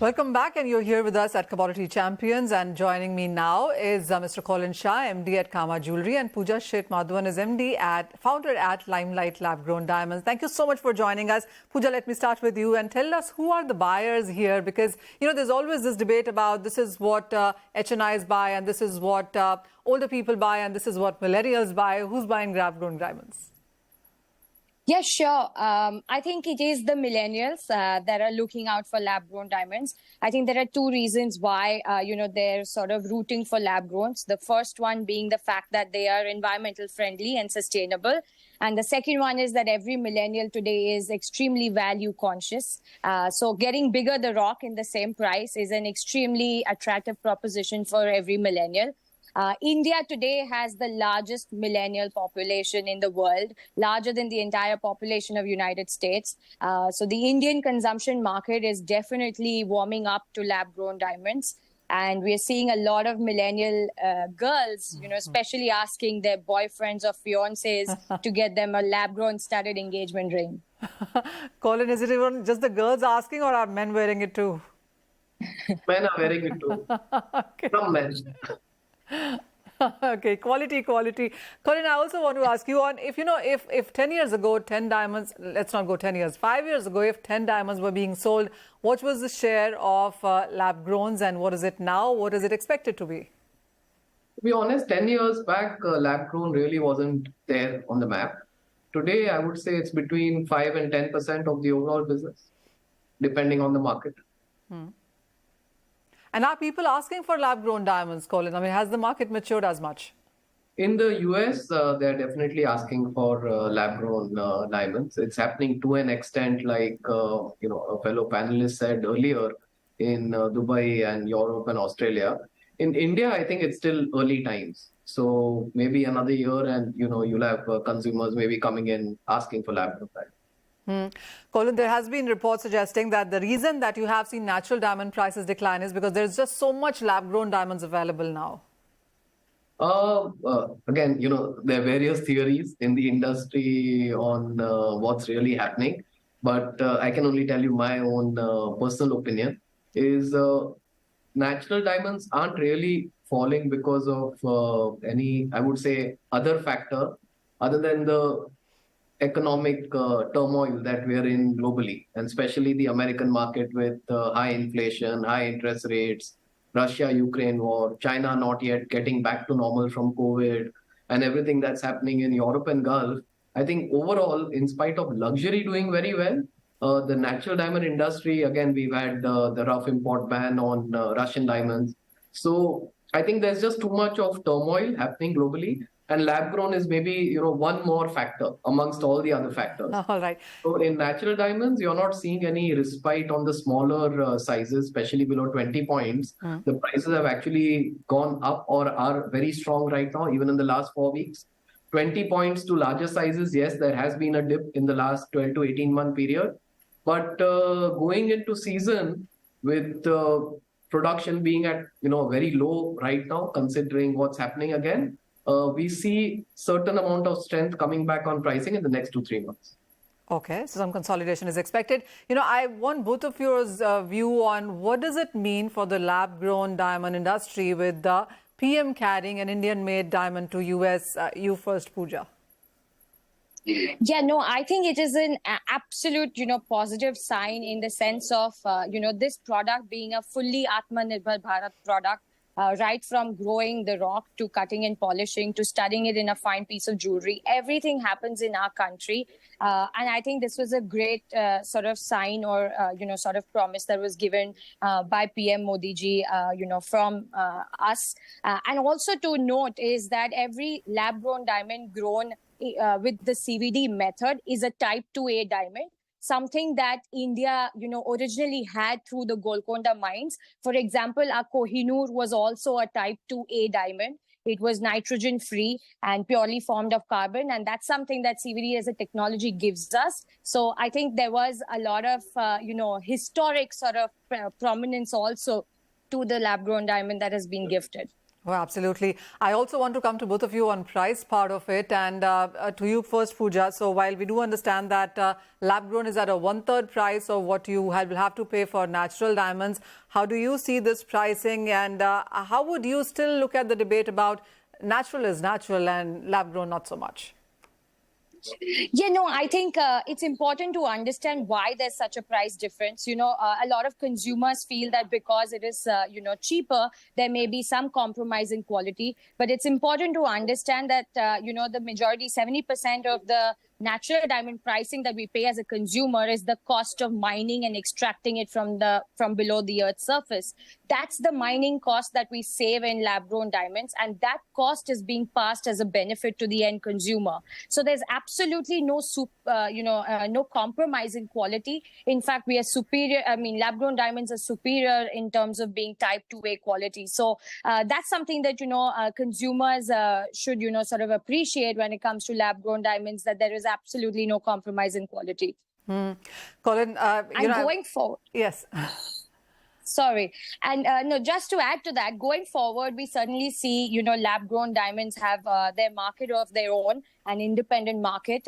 Welcome back, and you're here with us at Commodity Champions. And joining me now is Mr. Colin Shah, MD at Kama Jewelley, and Pooja Sheth Madhavan is founder at Limelight Lab Grown Diamonds. Thank you so much for joining us. Pooja, let me start with you and tell us who are the buyers here, because there's always this debate about this is what HNIs buy and this is what older people buy and this is what millennials buy. Who's buying lab-grown diamonds? Yeah, sure. I think it is the millennials that are looking out for lab-grown diamonds. I think there are two reasons why, they're sort of rooting for lab-growns. The first one being the fact that they are environmental friendly and sustainable. And the second one is that every millennial today is extremely value conscious. So getting bigger the rock in the same price is an extremely attractive proposition for every millennial. India today has the largest millennial population in the world, larger than the entire population of United States. So the Indian consumption market is definitely warming up to lab-grown diamonds. And we're seeing a lot of millennial girls, especially asking their boyfriends or fiancés to get them a lab-grown studded engagement ring. Colin, is it even just the girls asking, or are men wearing it too? Men are wearing it too. Okay. Some men. Okay, quality. Colin, I also want to ask you on if 10 years ago, 10 diamonds, let's not go 10 years, 5 years ago, if 10 diamonds were being sold, what was the share of lab growns and what is it now? What is it expected to be? To be honest, 10 years back, lab grown really wasn't there on the map. Today, I would say it's between 5 and 10% of the overall business, depending on the market. And are people asking for lab-grown diamonds, Colin? I mean, has the market matured as much? In the US, they're definitely asking for lab-grown diamonds. It's happening to an extent, like a fellow panelist said earlier, in Dubai and Europe and Australia. In India, I think it's still early times. So maybe another year, and you'll have consumers maybe coming in asking for lab-grown diamonds. Colin, there has been reports suggesting that the reason that you have seen natural diamond prices decline is because there's just so much lab-grown diamonds available now. Again, there are various theories in the industry on what's really happening. But I can only tell you my own personal opinion is natural diamonds aren't really falling because of any, I would say, other factor other than the economic turmoil that we are in globally, and especially the American market with high inflation, high interest rates, Russia-Ukraine war, China not yet getting back to normal from COVID, and everything that's happening in Europe and Gulf. I think overall, in spite of luxury doing very well, the natural diamond industry, again, we've had the rough import ban on Russian diamonds. So I think there's just too much of turmoil happening globally. And lab-grown is maybe, one more factor amongst all the other factors. All right. So in natural diamonds, you're not seeing any respite on the smaller sizes, especially below 20 points. The prices have actually gone up or are very strong right now, even in the last 4 weeks. 20 points to larger sizes, yes, there has been a dip in the last 12 to 18 month period. But going into season with production being at, very low right now, considering what's happening again, we see certain amount of strength coming back on pricing in the next 2-3 months. Okay, so some consolidation is expected. I want both of yours view on what does it mean for the lab-grown diamond industry with the PM carrying an Indian-made diamond to US. You first, Pooja. Yeah, no, I think it is an absolute, positive sign in the sense of, this product being a fully Atmanirbhar Bharat product. Right from growing the rock to cutting and polishing to studying it in a fine piece of jewelry. Everything happens in our country. And I think this was a great sort of sign or, sort of promise that was given by PM Modi ji, from us. And also to note is that every lab-grown diamond grown with the CVD method is a type 2A diamond. Something that India, originally had through the Golconda mines. For example, our Kohinoor was also a type 2A diamond. It was nitrogen-free and purely formed of carbon. And that's something that CVD as a technology gives us. So I think there was a lot of, historic sort of prominence also to the lab-grown diamond that has been gifted. Oh, absolutely. I also want to come to both of you on price part of it, and to you first, Pooja. So while we do understand that lab grown is at a 1/3 price of what you will have to pay for natural diamonds, how do you see this pricing, and how would you still look at the debate about natural is natural and lab grown not so much? Yeah, no, I think it's important to understand why there's such a price difference. A lot of consumers feel that because it is, cheaper, there may be some compromise in quality. But it's important to understand that, the majority, 70% of the natural diamond pricing that we pay as a consumer is the cost of mining and extracting it from below the earth's surface. That's the mining cost that we save in lab-grown diamonds, and that cost is being passed as a benefit to the end consumer. So there's absolutely no compromise in quality. In fact, we are superior. I mean, lab-grown diamonds are superior in terms of being Type 2A quality. So that's something that consumers should sort of appreciate when it comes to lab-grown diamonds, that there is absolutely no compromise in quality. Colin, going forward. Yes. Sorry. And no, just to add to that, going forward, we certainly see, lab-grown diamonds have their market of their own, an independent market,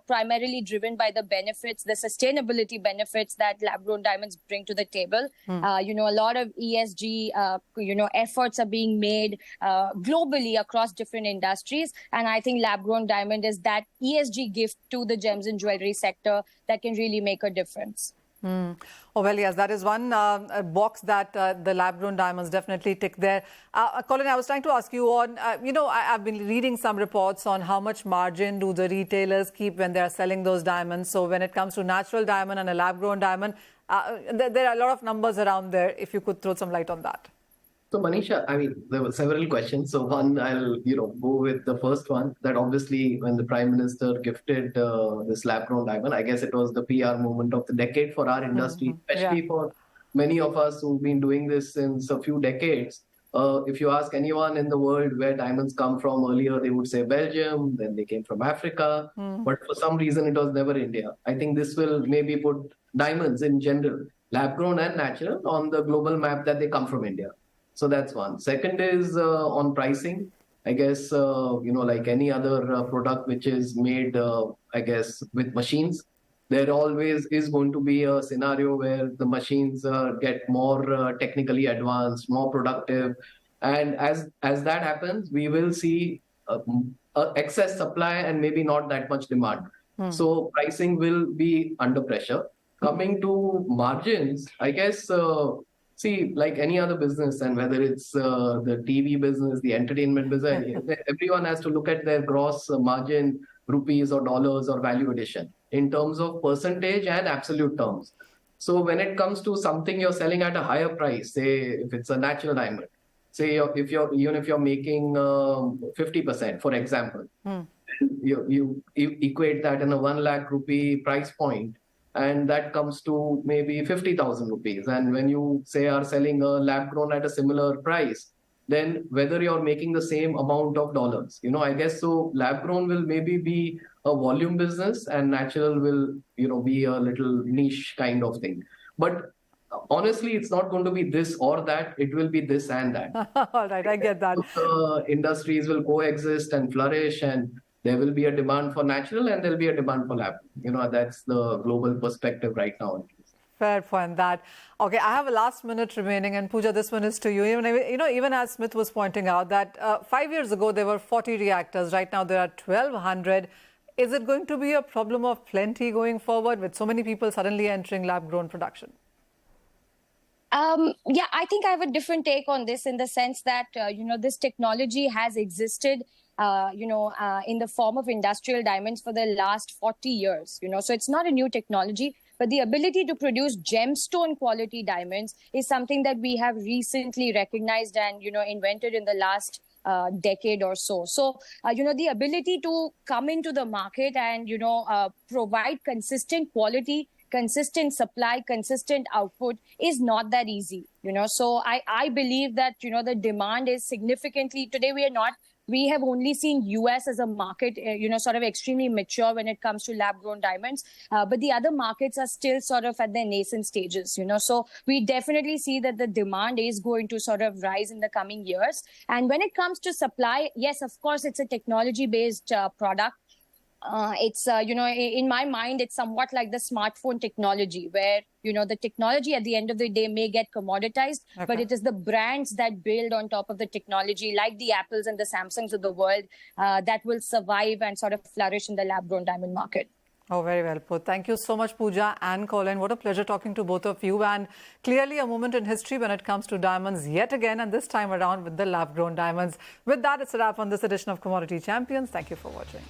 primarily driven by the benefits, the sustainability benefits that lab-grown diamonds bring to the table. A lot of ESG, efforts are being made globally across different industries. And I think lab-grown diamond is that ESG gift to the gems and jewelry sector that can really make a difference. Oh, well, yes, that is one box that the lab-grown diamonds definitely tick there. Colin, I was trying to ask you on, I've been reading some reports on how much margin do the retailers keep when they're selling those diamonds. So when it comes to natural diamond and a lab-grown diamond, there are a lot of numbers around there, if you could throw some light on that. So Manisha, I mean, there were several questions. So one, I'll go with the first one. That obviously, when the Prime Minister gifted this lab-grown diamond, I guess it was the PR moment of the decade for our industry, especially for many of us who've been doing this since a few decades. If you ask anyone in the world where diamonds come from earlier, they would say Belgium, then they came from Africa. But for some reason, it was never India. I think this will maybe put diamonds in general, lab-grown and natural, on the global map that they come from India. So that's one. Second is on pricing. I guess, like any other product which is made, I guess, with machines, there always is going to be a scenario where the machines get more technically advanced, more productive. And as that happens, we will see excess supply and maybe not that much demand. So pricing will be under pressure. Coming to margins, I guess, see, like any other business, and whether it's the TV business, the entertainment business, everyone has to look at their gross margin, rupees or dollars or value addition in terms of percentage and absolute terms. So when it comes to something you're selling at a higher price, say if it's a natural diamond, say if you're making 50%, for example, you equate that in a 1 lakh rupee price point, and that comes to maybe 50,000 rupees. And when you say are selling a lab grown at a similar price, then whether you're making the same amount of dollars, I guess so lab grown will maybe be a volume business and natural will, be a little niche kind of thing. But honestly, it's not going to be this or that. It will be this and that. All right, I get that. Industries will coexist and flourish, and there will be a demand for natural and there'll be a demand for lab. That's the global perspective right now. Fair point that. Okay, I have a last minute remaining, and Pooja, this one is to you. Even as Smith was pointing out that 5 years ago there were 40 reactors. Right now there are 1,200. Is it going to be a problem of plenty going forward with so many people suddenly entering lab-grown production? I think I have a different take on this in the sense that, this technology has existed in the form of industrial diamonds for the last 40 years, so it's not a new technology, but the ability to produce gemstone quality diamonds is something that we have recently recognized and, invented in the last decade or so. So, the ability to come into the market and, provide consistent quality consistent supply, consistent output is not that easy, So I believe that, the demand is significantly, today we have only seen US as a market, sort of extremely mature when it comes to lab-grown diamonds. But the other markets are still sort of at their nascent stages, So we definitely see that the demand is going to sort of rise in the coming years. And when it comes to supply, yes, of course, it's a technology-based product. It's, in my mind, it's somewhat like the smartphone technology where, the technology at the end of the day may get commoditized, but it is the brands that build on top of the technology, like the Apples and the Samsungs of the world, that will survive and sort of flourish in the lab-grown diamond market. Oh, very well put. Thank you so much, Pooja and Colin. What a pleasure talking to both of you. And clearly a moment in history when it comes to diamonds yet again, and this time around with the lab-grown diamonds. With that, it's a wrap on this edition of Commodity Champions. Thank you for watching.